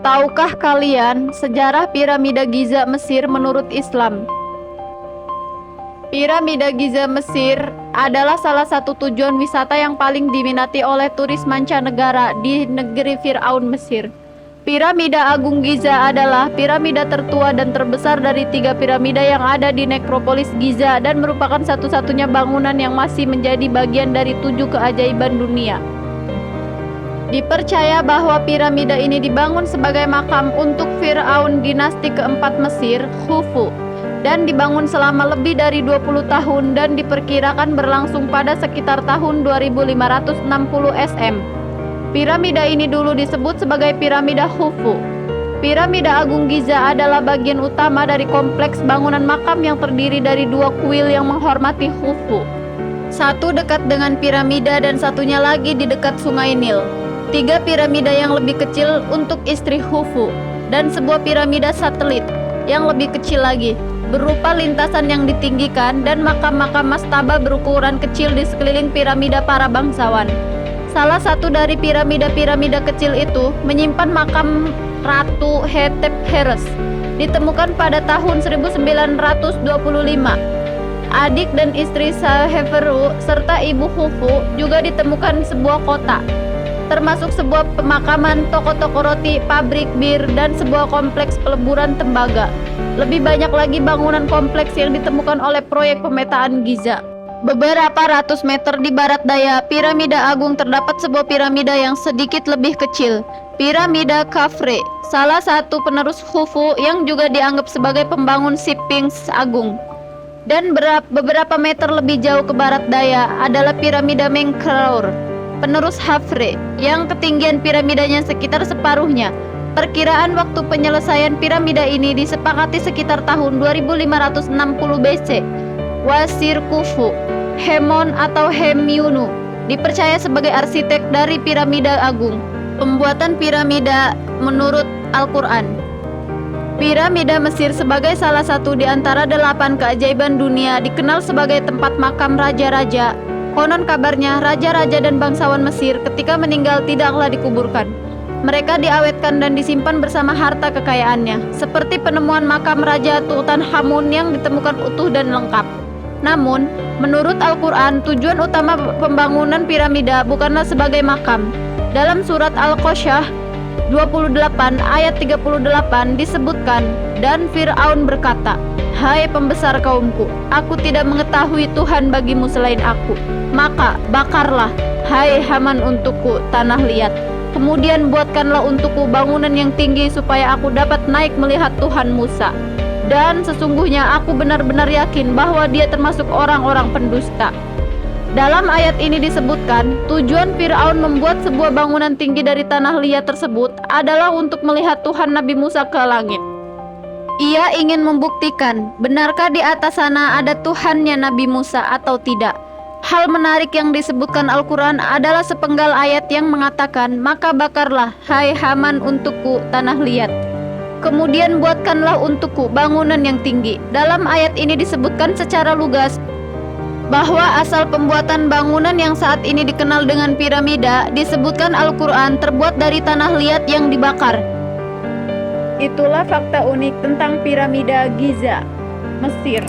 Tahukah kalian sejarah piramida Giza Mesir menurut Islam? Piramida Giza Mesir adalah salah satu tujuan wisata yang paling diminati oleh turis mancanegara di negeri Firaun Mesir. Piramida Agung Giza adalah piramida tertua dan terbesar dari 3 piramida yang ada di nekropolis Giza dan merupakan satu-satunya bangunan yang masih menjadi bagian dari 7 keajaiban dunia. Dipercaya bahwa piramida ini dibangun sebagai makam untuk Firaun dinasti keempat Mesir, Khufu, dan dibangun selama lebih dari 20 tahun dan diperkirakan berlangsung pada sekitar tahun 2560 SM. Piramida ini dulu disebut sebagai piramida Khufu. Piramida Agung Giza adalah bagian utama dari kompleks bangunan makam yang terdiri dari 2 kuil yang menghormati Khufu. Satu dekat dengan piramida dan satunya lagi di dekat Sungai Nil. 3 piramida yang lebih kecil untuk istri Khufu dan sebuah piramida satelit yang lebih kecil lagi berupa lintasan yang ditinggikan dan makam-makam mastaba berukuran kecil di sekeliling piramida para bangsawan. Salah satu dari piramida-piramida kecil itu menyimpan makam Ratu Hetepheres, ditemukan pada tahun 1925. Adik dan istri Saheferu serta ibu Khufu juga ditemukan sebuah kota, termasuk sebuah pemakaman, toko-toko roti, pabrik bir, dan sebuah kompleks peleburan tembaga. Lebih banyak lagi bangunan kompleks yang ditemukan oleh proyek pemetaan Giza. Beberapa ratus meter di barat daya piramida agung terdapat sebuah piramida yang sedikit lebih kecil, piramida Khafre, salah satu penerus Khufu yang juga dianggap sebagai pembangun Sphinx agung. Dan beberapa meter lebih jauh ke barat daya adalah piramida Menkaure, penerus Khafre, yang ketinggian piramidanya sekitar separuhnya. Perkiraan waktu penyelesaian piramida ini disepakati sekitar tahun 2560 BC. Wasir Khufu, Hemon atau Hemyunu, dipercaya sebagai arsitek dari piramida agung. Pembuatan piramida menurut Al-Quran. Piramida Mesir sebagai salah satu di antara 8 keajaiban dunia dikenal sebagai tempat makam raja-raja. Konon kabarnya raja-raja dan bangsawan Mesir ketika meninggal tidaklah dikuburkan. Mereka diawetkan dan disimpan bersama harta kekayaannya, seperti penemuan makam Raja Tutankhamun yang ditemukan utuh dan lengkap. Namun, menurut Al-Quran, tujuan utama pembangunan piramida bukanlah sebagai makam. Dalam surat Al-Qasyah 28 ayat 38 disebutkan, dan Fir'aun berkata, "Hai pembesar kaumku, aku tidak mengetahui Tuhan bagimu selain aku. Maka bakarlah, hai Haman, untukku tanah liat. Kemudian buatkanlah untukku bangunan yang tinggi supaya aku dapat naik melihat Tuhan Musa. Dan sesungguhnya aku benar-benar yakin bahwa dia termasuk orang-orang pendusta." Dalam ayat ini disebutkan, tujuan Fir'aun membuat sebuah bangunan tinggi dari tanah liat tersebut adalah untuk melihat Tuhan Nabi Musa ke langit. Ia ingin membuktikan, benarkah di atas sana ada Tuhannya Nabi Musa atau tidak. Hal menarik yang disebutkan Al-Quran adalah sepenggal ayat yang mengatakan, "Maka bakarlah, hai Haman, untukku tanah liat. Kemudian buatkanlah untukku bangunan yang tinggi." Dalam ayat ini disebutkan secara lugas bahwa asal pembuatan bangunan yang saat ini dikenal dengan piramida disebutkan Al-Quran terbuat dari tanah liat yang dibakar. Itulah fakta unik tentang piramida Giza, Mesir.